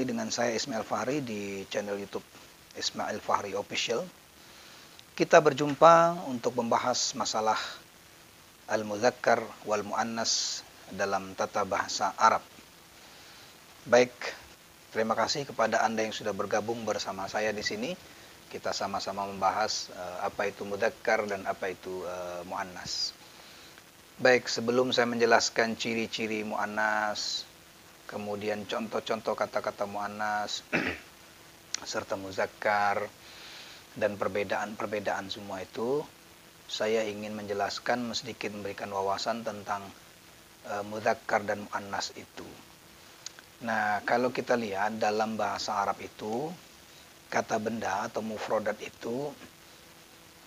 kembali dengan saya Ismail Fahri di channel YouTube Ismail Fahri Official. Kita berjumpa untuk membahas masalah al-mudzakkar wal muannas dalam tata bahasa Arab. Baik, terima kasih kepada Anda yang sudah bergabung bersama saya di sini. Kita sama-sama membahas apa itu mudzakkar dan apa itu muannas. Baik, sebelum saya menjelaskan ciri-ciri muannas, kemudian contoh-contoh kata-kata muannas serta muzakkar dan perbedaan-perbedaan semua itu, saya ingin menjelaskan sedikit memberikan wawasan tentang muzakkar dan muannas itu. Nah, kalau kita lihat dalam bahasa Arab itu, kata benda atau mufradat itu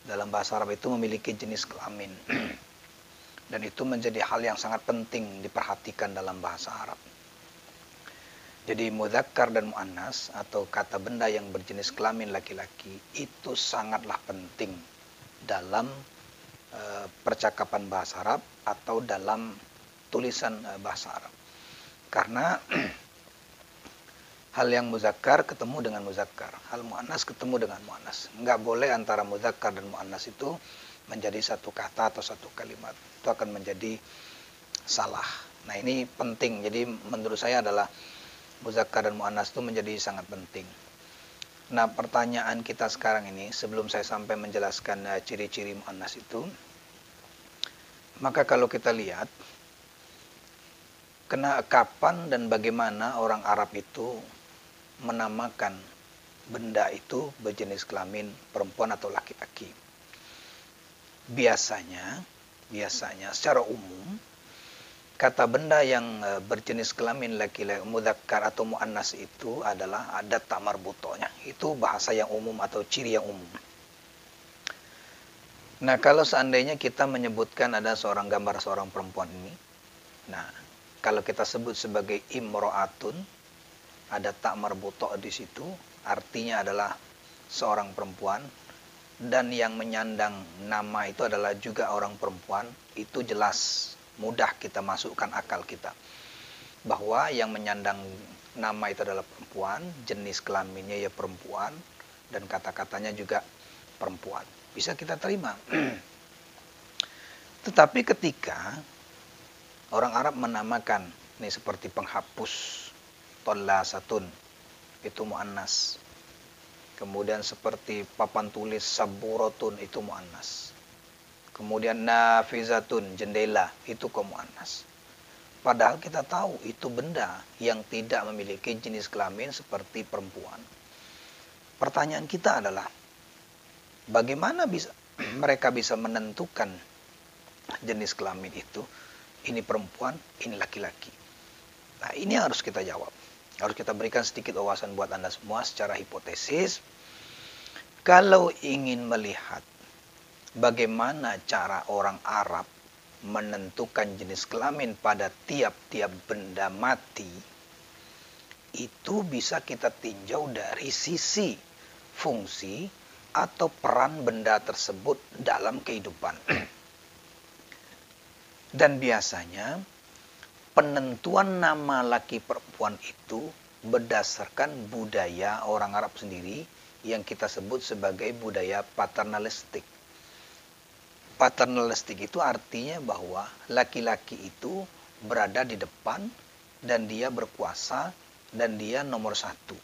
dalam bahasa Arab itu memiliki jenis kelamin. Dan itu menjadi hal yang sangat penting diperhatikan dalam bahasa Arab. Jadi mudzakkar dan muannas atau kata benda yang berjenis kelamin laki-laki itu sangatlah penting dalam percakapan bahasa Arab atau dalam tulisan bahasa Arab. Karena hal yang muzakkar ketemu dengan muzakkar, hal muannas ketemu dengan muannas. Enggak boleh antara mudzakkar dan muannas itu menjadi satu kata atau satu kalimat. Itu akan menjadi salah. Nah, ini penting. Jadi menurut saya adalah muzakkar dan muannas itu menjadi sangat penting. Nah, pertanyaan kita sekarang ini, sebelum saya sampai menjelaskan ciri-ciri muannas itu, maka kalau kita lihat, kapan dan bagaimana orang Arab itu menamakan benda itu berjenis kelamin perempuan atau laki-laki. Biasanya secara umum, kata benda yang berjenis kelamin laki-laki mudzakkar atau muannas itu adalah ada ta marbutonya. Itu bahasa yang umum atau ciri yang umum. Nah, kalau seandainya kita menyebutkan ada seorang gambar seorang perempuan ini, nah, kalau kita sebut sebagai imro'atun, ada ta marbuto di situ, artinya adalah seorang perempuan, dan yang menyandang nama itu adalah juga orang perempuan, itu jelas mudah kita masukkan akal kita bahwa yang menyandang nama itu adalah perempuan, jenis kelaminnya ya perempuan, dan kata-katanya juga perempuan. Bisa kita terima. Tetapi ketika orang Arab menamakan, ini seperti penghapus, tollasatun, itu muannas. Kemudian seperti papan tulis saburatun, itu muannas. Kemudian nafizatun, jendela, itu muannas. Padahal kita tahu itu benda yang tidak memiliki jenis kelamin seperti perempuan. Pertanyaan kita adalah, bagaimana mereka bisa menentukan jenis kelamin itu? Ini perempuan, ini laki-laki. Nah, ini harus kita jawab. Harus kita berikan sedikit wawasan buat Anda semua secara hipotesis. Kalau ingin melihat bagaimana cara orang Arab menentukan jenis kelamin pada tiap-tiap benda mati, itu bisa kita tinjau dari sisi fungsi atau peran benda tersebut dalam kehidupan. Dan biasanya penentuan nama laki perempuan itu berdasarkan budaya orang Arab sendiri yang kita sebut sebagai budaya paternalistik. Paternalistik itu artinya bahwa laki-laki itu berada di depan dan dia berkuasa dan dia nomor satu.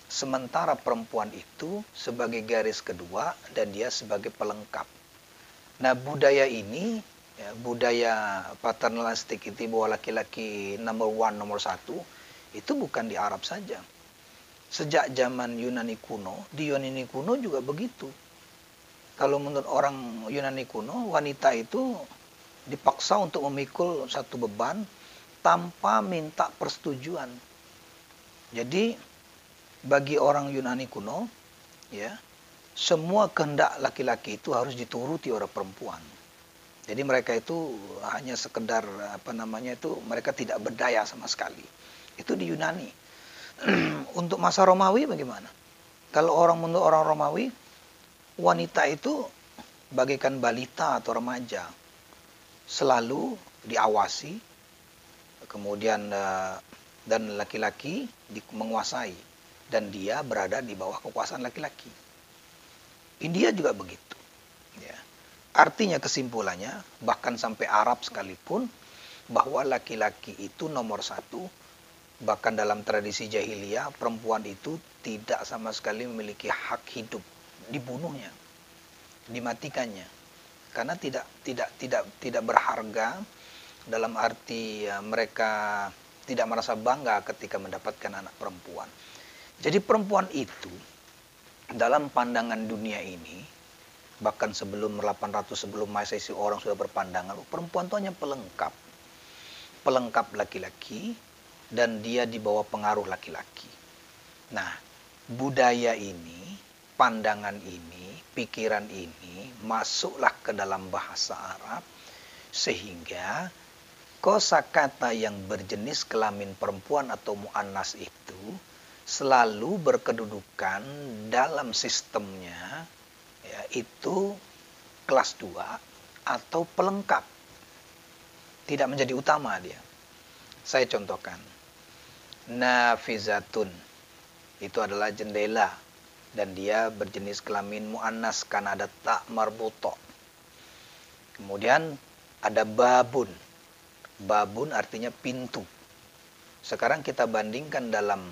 Sementara perempuan itu sebagai garis kedua dan dia sebagai pelengkap. Nah, budaya ini, ya, budaya paternalistik itu bahwa laki-laki nomor one, nomor satu, itu bukan di Arab saja. Sejak zaman Yunani kuno, di Yunani kuno juga begitu. Kalau menurut orang Yunani kuno, wanita itu dipaksa untuk memikul satu beban tanpa minta persetujuan. Jadi bagi orang Yunani kuno, ya, semua kehendak laki-laki itu harus dituruti oleh perempuan. Jadi mereka itu hanya sekedar mereka tidak berdaya sama sekali. Itu di Yunani. Untuk masa Romawi bagaimana? Kalau menurut orang Romawi, wanita itu bagaikan balita atau remaja, selalu diawasi, kemudian dan laki-laki menguasai, dan dia berada di bawah kekuasaan laki-laki. India juga begitu. Ya. Artinya kesimpulannya, bahkan sampai Arab sekalipun, bahwa laki-laki itu nomor satu. Bahkan dalam tradisi jahiliyah, perempuan itu tidak sama sekali memiliki hak hidup, dibunuhnya, dimatikannya, karena tidak berharga, dalam arti mereka tidak merasa bangga ketika mendapatkan anak perempuan. Jadi perempuan itu dalam pandangan dunia ini, bahkan sebelum 800 sebelum Masehi, orang sudah berpandangan perempuan itu hanya pelengkap laki-laki, dan dia di bawah pengaruh laki-laki. Nah, budaya ini, pandangan ini, pikiran ini masuklah ke dalam bahasa Arab, sehingga kosakata yang berjenis kelamin perempuan atau muannas itu selalu berkedudukan dalam sistemnya, yaitu kelas 2 atau pelengkap, tidak menjadi utama dia. Saya contohkan, nafizatun itu adalah jendela, dan dia berjenis kelamin muannas karena ada tak marbuto. Kemudian ada babun. Babun artinya pintu. Sekarang kita bandingkan dalam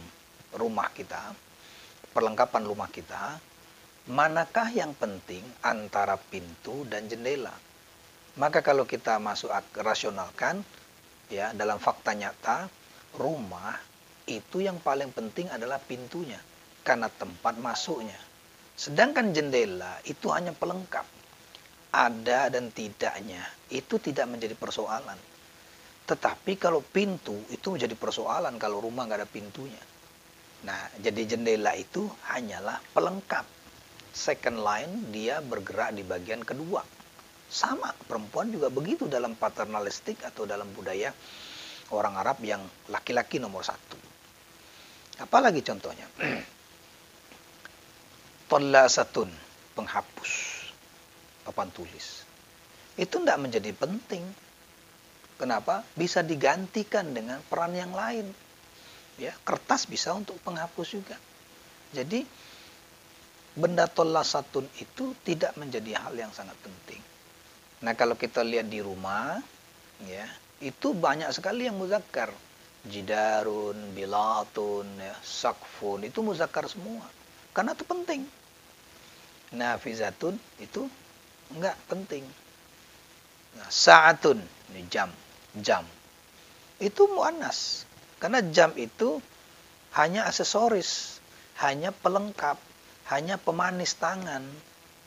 rumah kita, perlengkapan rumah kita, manakah yang penting antara pintu dan jendela? Maka kalau kita masuk rasionalkan, ya, dalam fakta nyata, rumah itu yang paling penting adalah pintunya, karena tempat masuknya. Sedangkan jendela itu hanya pelengkap. Ada dan tidaknya itu tidak menjadi persoalan. Tetapi kalau pintu itu menjadi persoalan kalau rumah nggak ada pintunya. Nah, jadi jendela itu hanyalah pelengkap. Second line, dia bergerak di bagian kedua. Sama, perempuan juga begitu dalam paternalistik atau dalam budaya orang Arab yang laki-laki nomor satu. Apalagi contohnya? Tallasatun, penghapus papan tulis. Itu tidak menjadi penting. Kenapa? Bisa digantikan dengan peran yang lain. Ya, kertas bisa untuk penghapus juga. Jadi benda tallasatun itu tidak menjadi hal yang sangat penting. Nah, kalau kita lihat di rumah, ya, itu banyak sekali yang muzakkar. Jidarun, bilatun, ya, sakfun, itu muzakkar semua. Karena itu penting. Nafizatun itu enggak penting. Nah, sa'atun, ini jam. Itu muannas. Karena jam itu hanya aksesoris, hanya pelengkap, hanya pemanis tangan,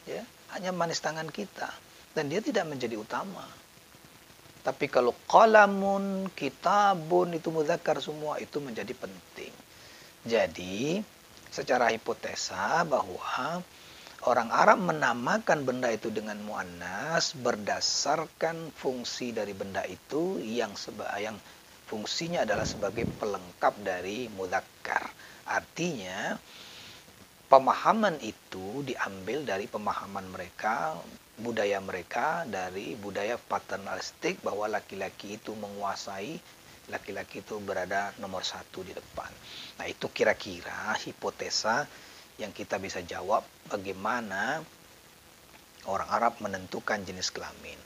ya, hanya manis tangan kita, dan dia tidak menjadi utama. Tapi kalau qalamun, kitabun, itu muzakkar semua, itu menjadi penting. Jadi, secara hipotesa bahwa orang Arab menamakan benda itu dengan muannas berdasarkan fungsi dari benda itu yang fungsinya adalah sebagai pelengkap dari muzakkar. Artinya, pemahaman itu diambil dari pemahaman mereka, budaya mereka, dari budaya paternalistik bahwa laki-laki itu menguasai, laki-laki itu berada nomor satu di depan. Nah, itu kira-kira hipotesa yang kita bisa jawab bagaimana orang Arab menentukan jenis kelamin.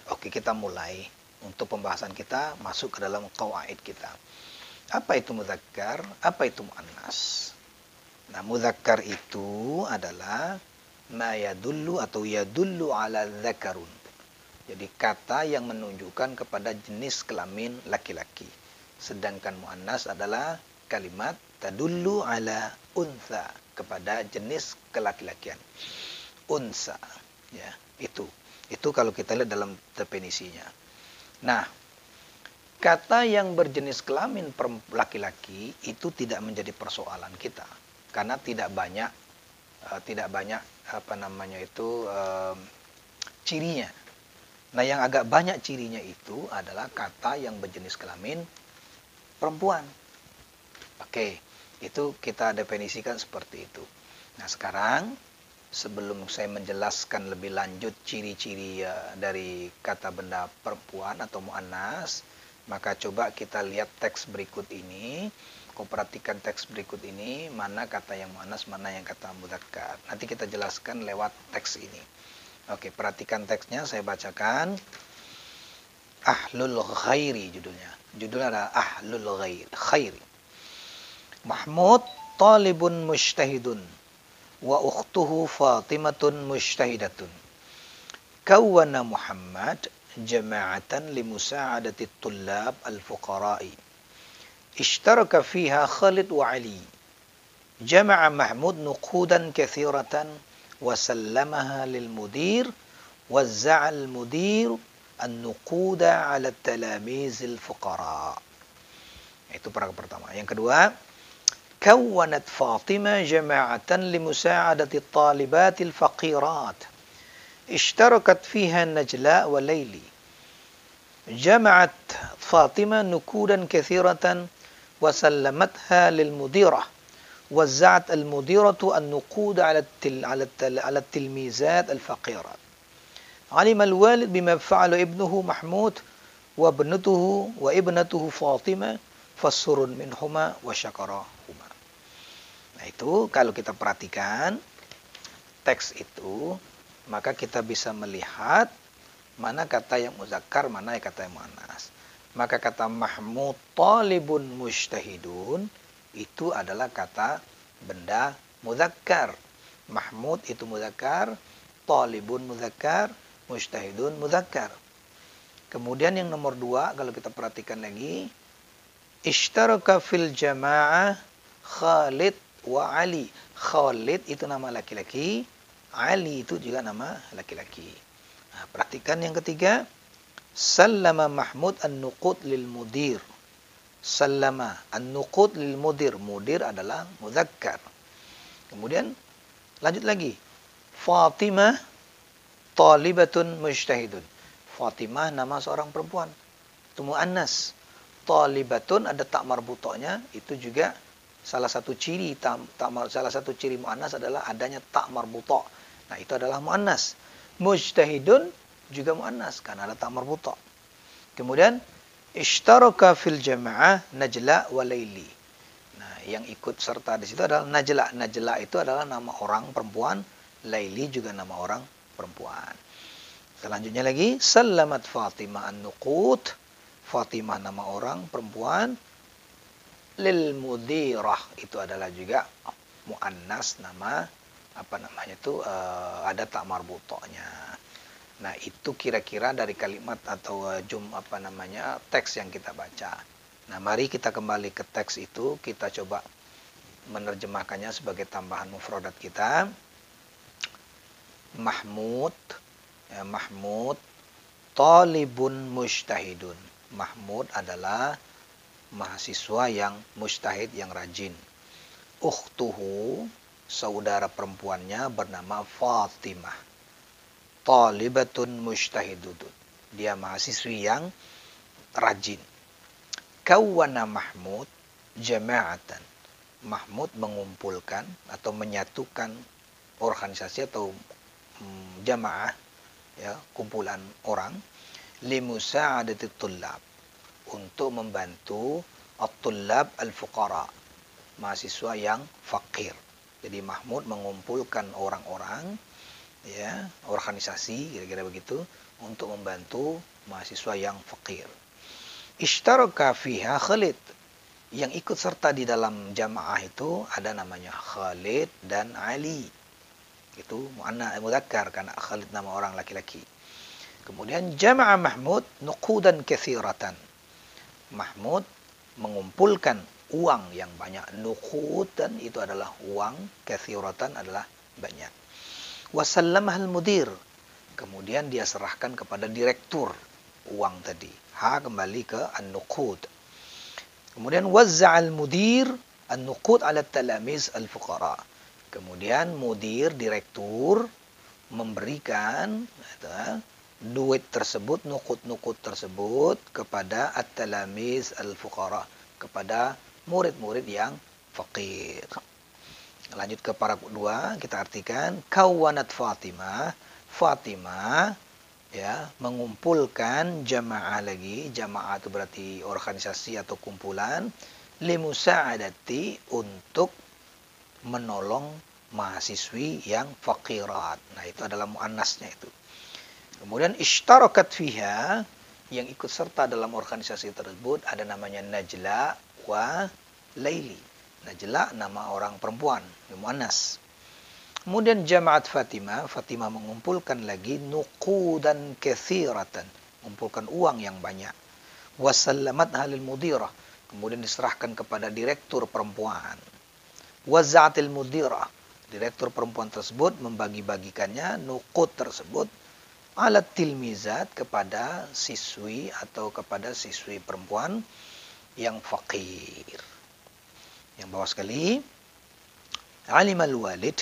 Oke, kita mulai untuk pembahasan kita masuk ke dalam qawaid kita. Apa itu muzakkar? Apa itu muannas? Nah, muzakkar itu adalah ma yadullu atau yadullu ala dzakarun. Jadi kata yang menunjukkan kepada jenis kelamin laki-laki. Sedangkan muannas adalah kalimat tadullu ala untha, kepada jenis kelaki-lakian. Unsa, ya, itu. Itu kalau kita lihat dalam definisinya. Nah, kata yang berjenis kelamin laki-laki itu tidak menjadi persoalan kita, karena tidak banyak cirinya. Nah, yang agak banyak cirinya itu adalah kata yang berjenis kelamin perempuan. Oke, itu kita definisikan seperti itu. Nah, sekarang sebelum saya menjelaskan lebih lanjut ciri-ciri dari kata benda perempuan atau muannas, Maka coba kita lihat teks berikut ini. Kau perhatikan teks berikut ini, mana kata yang muannas, mana yang kata mudzakkar. Nanti kita jelaskan lewat teks ini. Oke, perhatikan teksnya, saya bacakan. Ahlul Ghairi judulnya. Judulnya adalah Ahlul Ghairi. Mahmud talibun mujtahidun wa ukhtuhu Fatimatun mujtahidatun. Kawana Muhammad jama'atan limusa'adati tullab al-fuqara'i. Ishtaraka fiha Khalid wa Ali. Jama'a Mahmud nuqudan kathiratan wa sallamaha lil mudir. Wazza'a al-mudir an-nuquda 'ala at-talamiz al-fuqara. Itu paragraf pertama. Yang kedua, كونت فاطمة جماعة لمساعدة الطالبات الفقيرات اشتركت فيها نجلاء وليلي. جمعت فاطمة نقودا كثيرة وسلمتها للمديرة. وزعت المديرة النقود على التلميذات الفقيرات. علم الوالد بما فعل ابنه محمود وابنته فاطمة فسر منهما وشكرهما. Nah itu kalau kita perhatikan teks itu, maka kita bisa melihat mana kata yang muzakkar, mana yang kata yang muannas. Maka kata Mahmud talibun mujtahidun itu adalah kata benda muzakkar. Mahmud itu muzakkar, talibun muzakkar, mujtahidun muzakkar. Kemudian yang nomor 2, kalau kita perhatikan lagi, ishtaraka fil jama'ah Khalid wa Ali. Khalid itu nama laki-laki, Ali itu juga nama laki-laki. Nah, perhatikan yang ketiga, sallama Mahmud an-nuqud lil mudir. Sallama an-nuqud lil mudir. Mudir adalah muzakkar. Kemudian lanjut lagi, Fatimah talibatun mujtahidun. Fatimah nama seorang perempuan, itu muannas. Talibatun ada tak marbutoknya, itu juga salah satu ciri muannas adalah adanya tak marbutok. Nah, itu adalah muannas. Mujtahidun juga muannas karena ada tak marbutok. Kemudian ishtaraka fil jama'ah Najla wa Laili. Nah, yang ikut serta di situ adalah Najla. Najla itu adalah nama orang perempuan, Laili juga nama orang perempuan. Selanjutnya lagi, sallamat Fatimah an-nuqut. Fatimah nama orang perempuan, lil mudirah itu adalah juga muannas, nama ada tak marbutoknya. Nah, itu kira-kira dari kalimat atau teks yang kita baca. Nah, mari kita kembali ke teks itu, kita coba menerjemahkannya sebagai tambahan mufradat kita. Mahmud talibun mujtahidun. Mahmud adalah mahasiswa yang mujtahid, yang rajin. Ukhtuhu, saudara perempuannya bernama Fatimah. Talibatun mujtahidun. Dia mahasiswi yang rajin. Kawana Mahmud jama'atan. Mahmud mengumpulkan atau menyatukan organisasi atau jamaah, ya, kumpulan orang, limusa'adati tullab, untuk membantu at-tullab al-fuqara, mahasiswa yang fakir. Jadi Mahmud mengumpulkan orang-orang, ya, organisasi kira-kira begitu, untuk membantu mahasiswa yang fakir. Ishtaraka fiha Khalid. Yang ikut serta di dalam jamaah itu ada namanya Khalid dan Ali. Itu mudzakkar karena Khalid nama orang laki-laki. Kemudian jama'a Mahmud nuqudan katsiratan. Mahmud mengumpulkan uang yang banyak. Nuqudan itu adalah uang, katsiratan adalah banyak. Wa sallamahal mudir. Kemudian dia serahkan kepada direktur uang tadi. Kembali ke an-nuqud. Kemudian wazza'al mudir an-nuqud 'ala talamiz al-fuqara. Kemudian mudir, direktur, memberikan duit tersebut, nukut tersebut kepada at-talamiz al-fuqara, kepada murid-murid yang fakir. Lanjut ke paragraf 2, kita artikan kawanat Fatimah. Fatimah ya, mengumpulkan jamaah lagi. Jamaah itu berarti organisasi atau kumpulan, limusa'adati, untuk menolong mahasiswi yang faqirat. Nah, itu adalah muannasnya itu. Kemudian ishtarakat fiha, yang ikut serta dalam organisasi tersebut ada namanya Najla wa Laili. Najla nama orang perempuan, muannas. Kemudian Jama'at Fatimah, Fatimah mengumpulkan lagi nuqudan katsiratan, mengumpulkan uang yang banyak. Wasallamat halil mudirah, kemudian diserahkan kepada direktur perempuan. Waza'atil mudirah, direktur perempuan tersebut membagi-bagikannya nuqud tersebut alat tilmizat, kepada siswi atau kepada siswi perempuan yang fakir. Yang bawah sekali, alimal walid,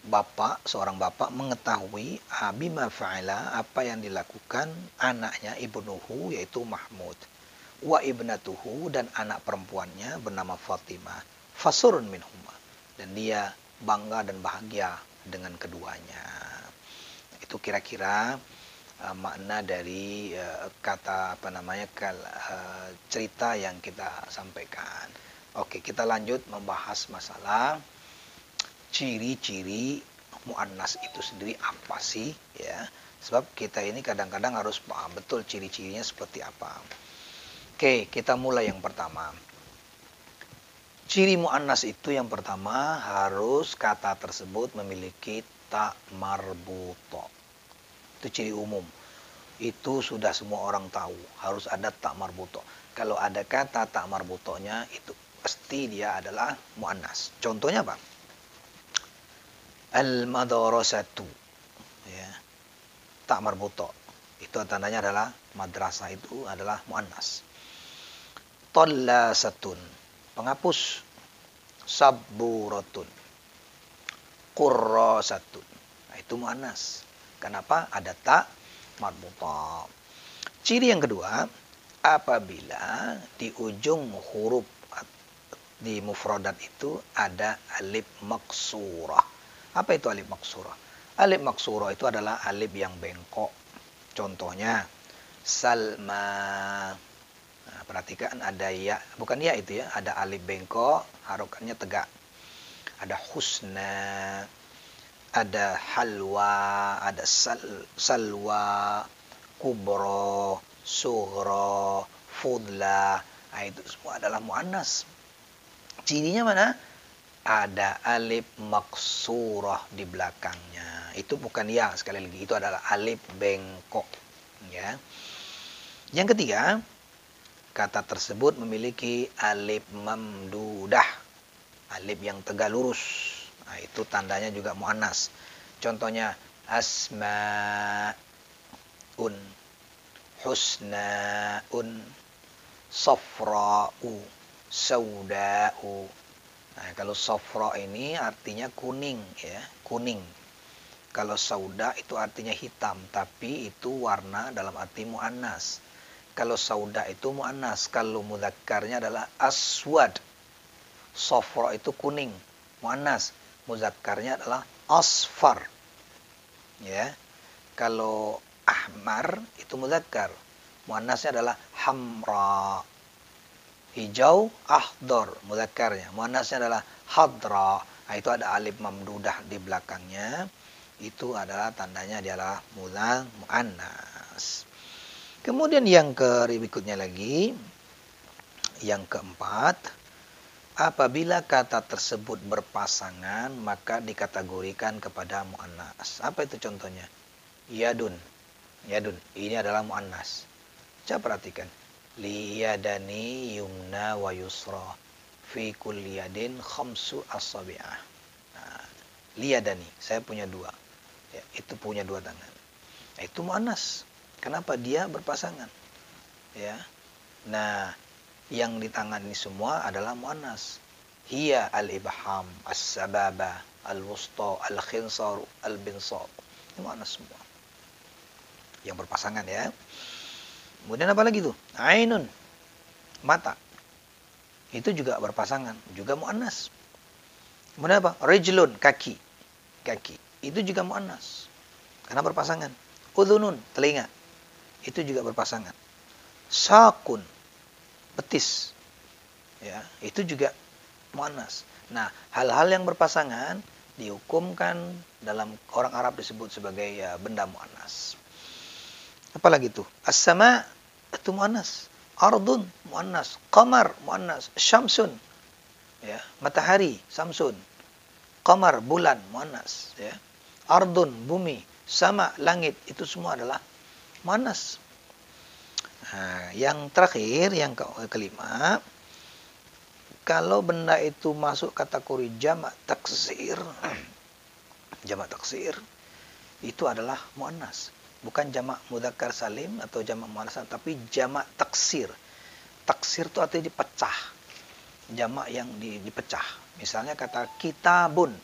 bapak, seorang bapak mengetahui bima fa'ala, apa yang dilakukan anaknya ibnuhu, yaitu Mahmud, wa ibnatuhu, dan anak perempuannya bernama Fatimah, fasurun minhuma, dan dia bangga dan bahagia dengan keduanya. Itu kira-kira makna dari kata cerita yang kita sampaikan. Oke, kita lanjut membahas masalah ciri-ciri muannas itu sendiri apa sih, ya. Sebab kita ini kadang-kadang harus paham betul ciri-cirinya seperti apa. Oke, kita mulai yang pertama. Ciri muannas itu yang pertama, harus kata tersebut memiliki ta marbuto. Itu ciri umum. Itu sudah semua orang tahu. Harus ada ta marbuto. Kalau ada kata ta marbutonya, itu pasti dia adalah muannas. Contohnya apa? Al-madrasatu. Ya. Ta marbuto. Itu tandanya adalah madrasah, itu adalah muannas. Tallasatun, penghapus. Sabburatun. Qurrasatun. Nah, itu muannas. Kenapa? Ada ta marbuta. Ciri yang kedua, apabila di ujung huruf di mufradat itu ada alif maksurah. Apa itu alif maksurah? Alif maksurah itu adalah alif yang bengkok. Contohnya, Salma. Nah, perhatikan ada ya, bukan ya itu ya, ada alif bengkok, harokatnya tegak. Ada husna, ada halwa, ada salwa, kubro, sughra, fudla. Nah, itu semua adalah muannas. Cirinya mana? Ada alif maksurah di belakangnya. Itu bukan ya, sekali lagi, itu adalah alif bengkok, ya. Yang ketiga, kata tersebut memiliki alif mamdudah, alif yang tegak lurus. Nah, itu tandanya juga muannas. Contohnya asma'un, husna'un, safra'u, sauda'u. Nah, kalau safra ini artinya kuning, ya, kuning. Kalau sauda itu artinya hitam, tapi itu warna dalam arti muannas. Kalau sauda itu muannas, kalau mudzakarnya adalah aswad. Safra itu kuning, muannas. Muzakkarnya adalah asfar. Ya. Kalau ahmar itu muzakkar. Muannasnya adalah hamra. Hijau, ahdar, muzakkarnya. Muannasnya adalah hadra. Nah, itu ada alif mamdudah di belakangnya. Itu adalah tandanya dia adalah muannas. Kemudian yang berikutnya lagi, yang keempat, apabila kata tersebut berpasangan, maka dikategorikan kepada muannas. Apa itu contohnya? Yadun. Yadun. Ini adalah muannas. Coba perhatikan. Liyadani yumna wa yusra. Fi kulli yadin khamsu asabi'ah. Nah, liyadani. Saya punya dua. Ya, itu punya dua tangan. Nah, itu muannas. Kenapa? Dia berpasangan. Ya. Nah, yang di tangan ini semua adalah muannas. Hiya al-ibham, as-sababa, al-wusta, al-khinsar, al-binsar. Ini muannas semua. Yang berpasangan, ya. Kemudian apa lagi tuh? Ainun, mata. Itu juga berpasangan, juga muannas. Kemudian apa? Rijlun, kaki. Kaki. Itu juga muannas. Karena berpasangan. Udhunun, telinga. Itu juga berpasangan. Saqun, betis. Ya, itu juga muannas. Nah, hal-hal yang berpasangan dihukumkan dalam orang Arab disebut sebagai benda muannas. Apalagi itu? As-sama itu muannas. Ardun muannas, qamar muannas, syamsun ya, matahari, samsun. Qamar bulan muannas ya. Ardun bumi, sama langit, itu semua adalah muannas. Nah, yang terakhir, yang kelima, kalau benda itu masuk kategori jamak taksir, jamak taksir itu adalah muannas. Bukan jamak mudzakkar salim atau jamak muannas, tapi jamak taksir. Taksir itu artinya dipecah. Jamak yang dipecah. Misalnya kata kitabun,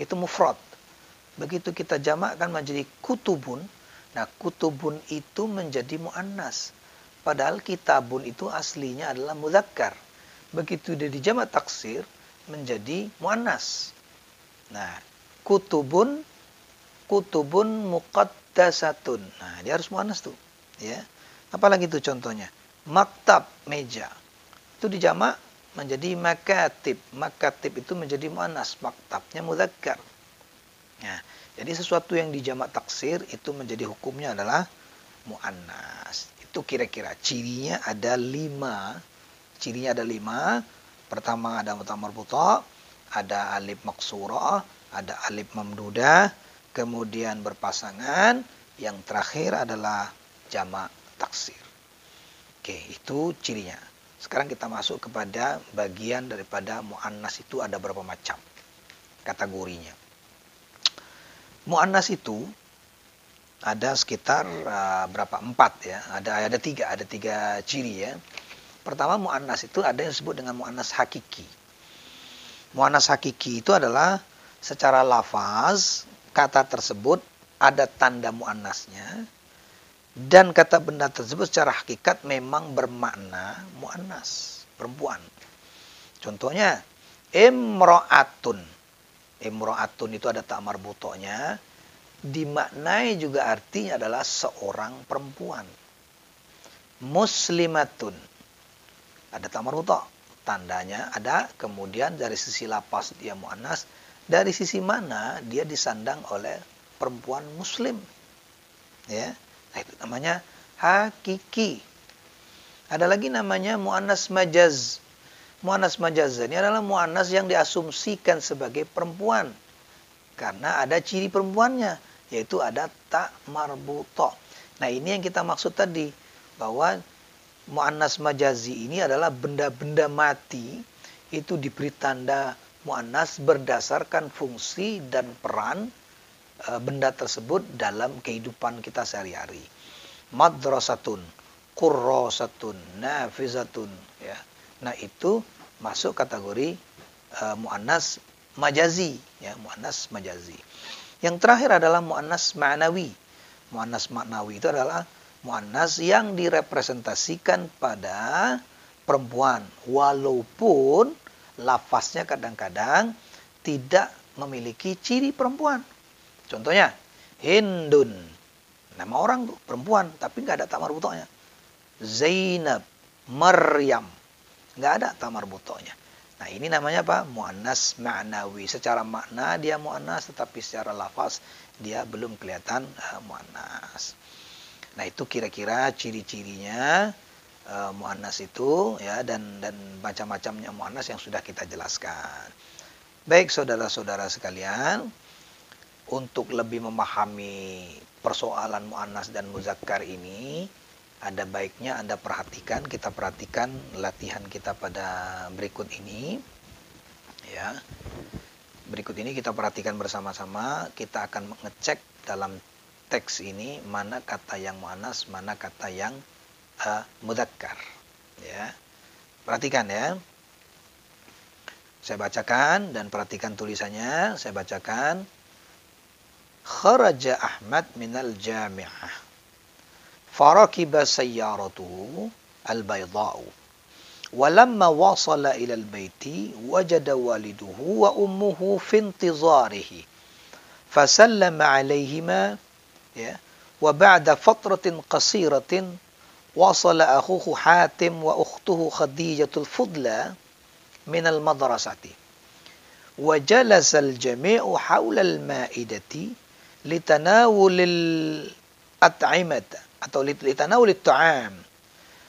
itu mufrad. Begitu kita jamakkan menjadi kutubun, nah kutubun itu menjadi muannas. Padahal kitabun itu aslinya adalah mudzakkar. Begitu dia dijamak taksir menjadi muannas. Nah, kutubun muqaddasatun. Nah, dia harus muannas tuh, ya. Apalagi itu contohnya? Maktab, meja. Itu dijamak menjadi makatib. Makatib itu menjadi muannas, maktabnya mudzakkar. Nah, jadi sesuatu yang dijamak taksir itu menjadi hukumnya adalah muannas. Itu kira-kira cirinya ada 5. Cirinya ada 5. Pertama ada mutha marbutha, ada alif maksurah, ada alif mamdudah, kemudian berpasangan, yang terakhir adalah jamak taksir. Oke, itu cirinya. Sekarang kita masuk kepada bagian daripada muannas itu ada berapa macam kategorinya. Muannas itu ada sekitar berapa? 4 ya. Ada 3 ciri ya. Pertama, muannas itu ada yang disebut dengan muannas hakiki. Muannas hakiki itu adalah secara lafaz kata tersebut ada tanda muannasnya dan kata benda tersebut secara hakikat memang bermakna muannas, perempuan. Contohnya imra'atun. Imra'atun itu ada ta marbuthonya, dimaknai juga artinya adalah seorang perempuan. Muslimatun. Ada ta marbutha, tandanya ada, kemudian dari sisi lafaz dia muannas, dari sisi mana dia disandang oleh perempuan muslim. Ya. Nah, itu namanya hakiki. Ada lagi namanya muannas majaz. Muannas majaz ini adalah muannas yang diasumsikan sebagai perempuan karena ada ciri perempuannya, yaitu ada ta marbutha. Nah, ini yang kita maksud tadi, bahwa muannas majazi ini adalah benda-benda mati itu diberi tanda muannas berdasarkan fungsi dan peran benda tersebut dalam kehidupan kita sehari-hari. Madrasatun, qurrasatun, nafizatun ya. Nah, itu masuk kategori muannas majazi ya, muannas majazi. Yang terakhir adalah muannas ma'nawi. Muannas ma'nawi itu adalah muannas yang direpresentasikan pada perempuan walaupun lafaznya kadang-kadang tidak memiliki ciri perempuan. Contohnya Hindun, nama orang tuh perempuan tapi nggak ada ta marbuthonya. Zainab, Maryam, nggak ada ta marbuthonya. Nah, ini namanya apa? Muannas ma'nawi. Secara makna dia muannas, tetapi secara lafaz dia belum kelihatan muannas. Nah, itu kira-kira ciri-cirinya muannas itu ya, dan macam-macamnya muannas yang sudah kita jelaskan. Baik saudara-saudara sekalian, untuk lebih memahami persoalan muannas dan muzakkar ini, ada baiknya Anda perhatikan, kita perhatikan latihan kita pada berikut ini. Ya. Berikut ini kita perhatikan bersama-sama, kita akan mengecek dalam teks ini mana kata yang muannas, mana kata yang mudzakkar. Ya. Perhatikan ya. Saya bacakan dan perhatikan tulisannya. Saya bacakan. Kharaja Ahmad minal jami'ah. Farakiba sayyaratuhu al-bayda'u. Walamma wasala ila al-bayti wajada waliduhu wa ummuhu fi intizarihi. Fasallama alaihima ya. Wa ba'da fatratin qasiratin wasala akhuhu Hatim wa ukhtuhu Khadijatul Fudla minal madrasati. Wa jalasal jami'u hawlal ma'idati litanawulil at'imata atau litanawulit ta'am.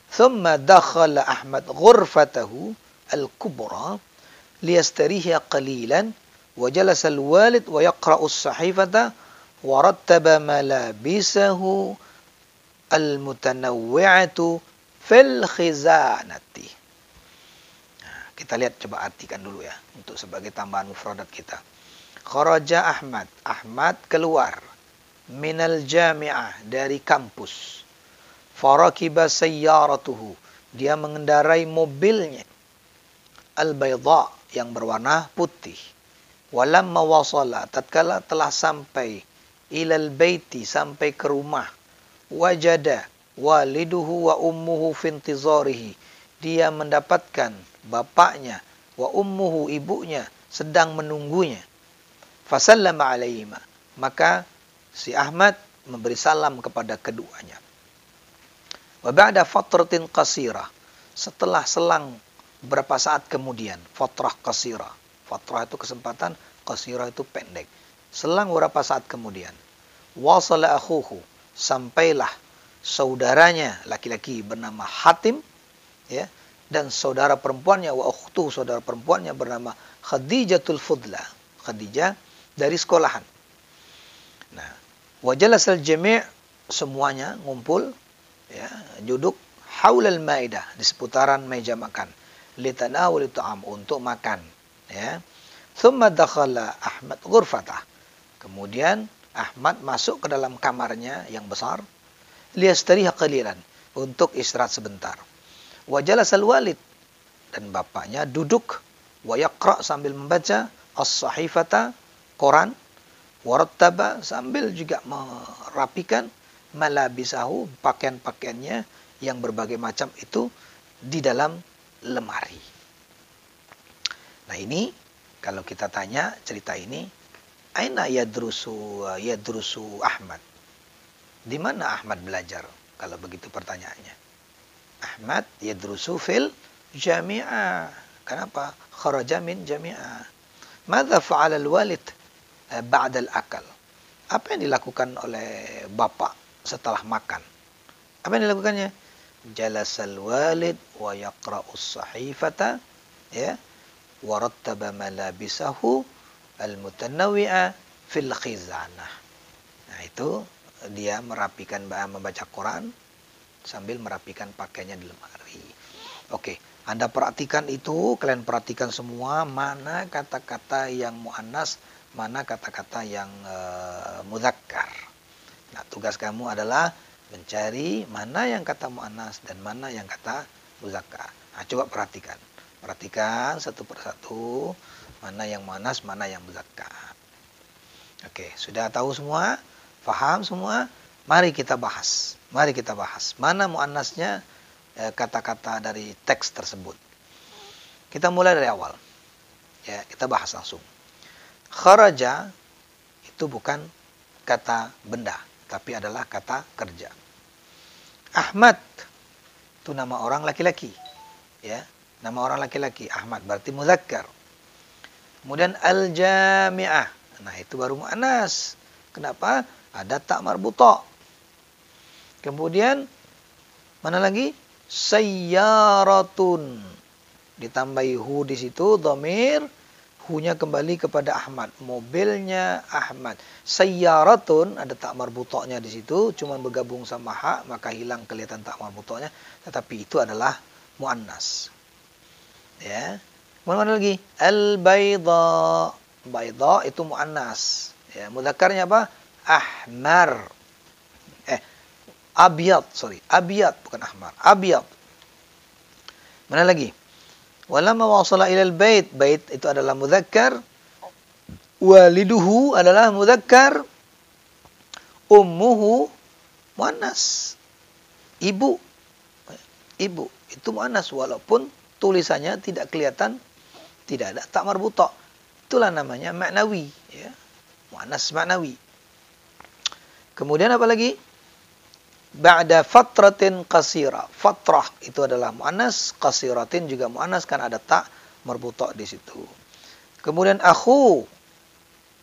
Thumma dakhala Ahmad ghurfatahu al-kubra liyastariha qalilan wa jalasa al-walid wa yaqra'u as-sahifata wa rattaba malabisahu al-mutanawwi'atu fil khizanati. Nah, kita lihat, coba artikan dulu ya untuk sebagai tambahan mufradat kita. Kharaja Ahmad, Ahmad keluar minal jami'ah, dari kampus. Farakiba sayyaratuhu, dia mengendarai mobilnya. Al-bayda, yang berwarna putih. Walamma wasala, tatkala telah sampai ilal baiti, sampai ke rumah. Wajada waliduhu wa ummuhu fintizarihi, dia mendapatkan bapaknya wa ummuhu, ibunya sedang menunggunya. Fasallama alaihima, maka si Ahmad memberi salam kepada keduanya. Wa ba'da fatratin qasirah, setelah selang beberapa saat kemudian, fatrah qasirah. Fatrah itu kesempatan, qasirah itu pendek. Selang beberapa saat kemudian, wasala akhuhu, sampailah saudaranya laki-laki bernama Hatim, ya, dan saudara perempuannya wa ukhtu, saudara perempuannya bernama Khadijatul Fudla, Khadijah dari sekolahan. Nah, wa jalasal jami', semuanya ngumpul, ya, duduk haulal maidah, di seputaran meja makan, litanawul ta'am, untuk makan, ya. Thumma dakhala Ahmad ghurfatah, kemudian Ahmad masuk ke dalam kamarnya yang besar, liyastariha qalilan, untuk istirahat sebentar. Wa jalasal walid, dan bapaknya duduk, wa yaqra, sambil membaca, as-sahifata, koran, warattaba, sambil juga merapikan, malabisahu, pakaian-pakaiannya yang berbagai macam itu di dalam lemari. Nah, ini kalau kita tanya cerita ini, aina yadrusu Ahmad? Di mana Ahmad belajar? Kalau begitu pertanyaannya. Ahmad yadrusu fil jami'ah. Kenapa? Kharaja min jami'ah. Madza fa'ala al-walid ba'da al-akal? Apa yang dilakukan oleh bapak setelah makan? Apa yang dilakukannya? Jalasal walid wa yaqra'us sahifata, ya, wa rattaba malabisahu al-mutanawwi'a fil khizanah. Nah, itu dia merapikan, membaca Quran sambil merapikan pakaiannya di lemari. Oke, Anda perhatikan itu, kalian perhatikan semua mana kata-kata yang muannas, mana kata-kata yang mudzakkar. Nah, tugas kamu adalah mencari mana yang kata muannas dan mana yang kata mudzakkar. Nah, coba perhatikan. Perhatikan satu persatu mana yang muannas, mana yang mudzakkar. Oke, sudah tahu semua? Paham semua? Mari kita bahas. Mari kita bahas. Mana muannasnya kata-kata dari teks tersebut. Kita mulai dari awal. Ya, kita bahas langsung. Kharaja itu bukan kata benda, tapi adalah kata kerja. Ahmad itu nama orang laki-laki, ya, nama orang laki-laki. Ahmad berarti mudzakkar. Kemudian al-jami'ah, nah itu baru muannas. Kenapa? Ada tak marbutha. Kemudian mana lagi? Sayyaratun, ditambahi hu di situ, dhamir, hu-nya kembali kepada Ahmad, mobilnya Ahmad. Sayyaratun, ada tak marbuthanya di situ, cuma bergabung sama ha, maka hilang kelihatan tak marbuthanya, tetapi itu adalah muannas. Ya. Mana lagi? Al-bayda. Bayda itu muannas. Ya, mudzakarnya apa? Ahmar. Abyad, abyad bukan ahmar, abyad. Mana lagi? Walamma wasala ilal bait, bait itu adalah mudzakkar, waliduhu adalah mudzakkar, ummuhu muannas, ibu itu muannas walaupun tulisannya tidak kelihatan, tidak ada tak marbutha. Itulah namanya ma'nawi, ya, muannas ma'nawi. Kemudian apa lagi? ba'da fatratin qasira. Fatrah itu adalah muannas, qasiratin juga muannas kan ada ta marbuta di situ. Kemudian akhu.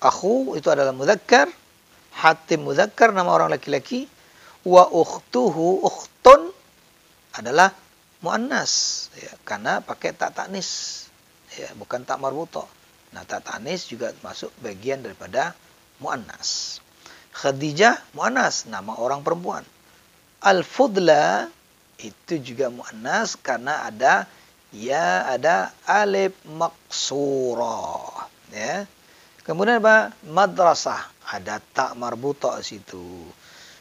Akhu itu adalah mudzakkar, Hatim mudzakkar nama orang laki-laki, wa ukhtuhu ukhtun adalah muannas ya, karena pakai ta ta'nis ya, bukan ta marbuta. Nah, ta ta'nis juga masuk bagian daripada muannas. Khadijah muannas, nama orang perempuan. Al-Fudla itu juga muannas karena ada ya, ada alif maqsurah ya. Kemudian apa? Madrasah, ada ta marbuta di situ.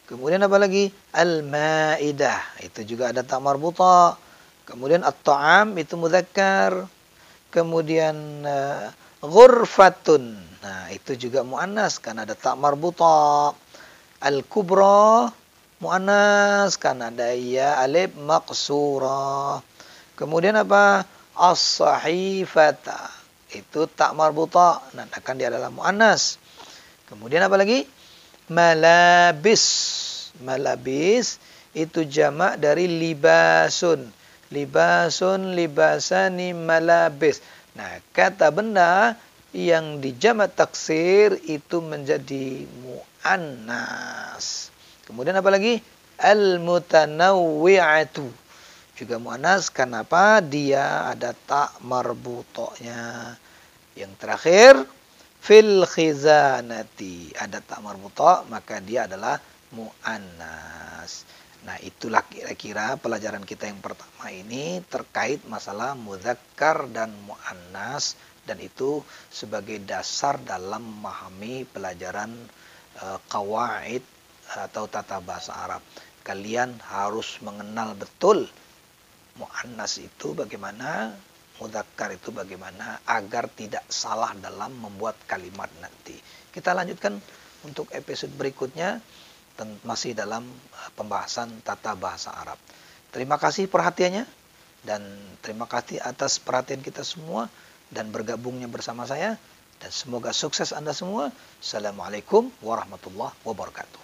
Kemudian apa lagi? Al-Maidah, itu juga ada ta marbuta. Kemudian at-ta'am itu mudzakkar. Kemudian ghurfatun. Nah, itu juga muannas karena ada ta marbuta. Al-Kubra muannas karena ada ya alif maqsurah. Kemudian apa? As-sahifata. Itu ta marbuta, nah akan dia adalah muannas. Kemudian apa lagi? Malabis. Malabis itu jamak dari libasun. Libasun, libasani, malabis. Nah, kata benda yang dijamak taksir itu menjadi muannas. Kemudian apa lagi? Al-mutanawwi'atu. Juga muannas, kenapa? Dia ada ta marbutanya. Yang terakhir, fil khizanati, ada ta marbuta, maka dia adalah muannas. Nah, itulah kira-kira pelajaran kita yang pertama ini terkait masalah mudzakkar dan muannas, dan itu sebagai dasar dalam memahami pelajaran qawaid atau tata bahasa Arab. Kalian harus mengenal betul muannas itu bagaimana, mudzakkar itu bagaimana, agar tidak salah dalam membuat kalimat nanti. Kita lanjutkan untuk episode berikutnya, masih dalam pembahasan tata bahasa Arab. Terima kasih perhatiannya, dan terima kasih atas perhatian kita semua dan bergabungnya bersama saya, dan semoga sukses Anda semua. Assalamualaikum warahmatullahi wabarakatuh.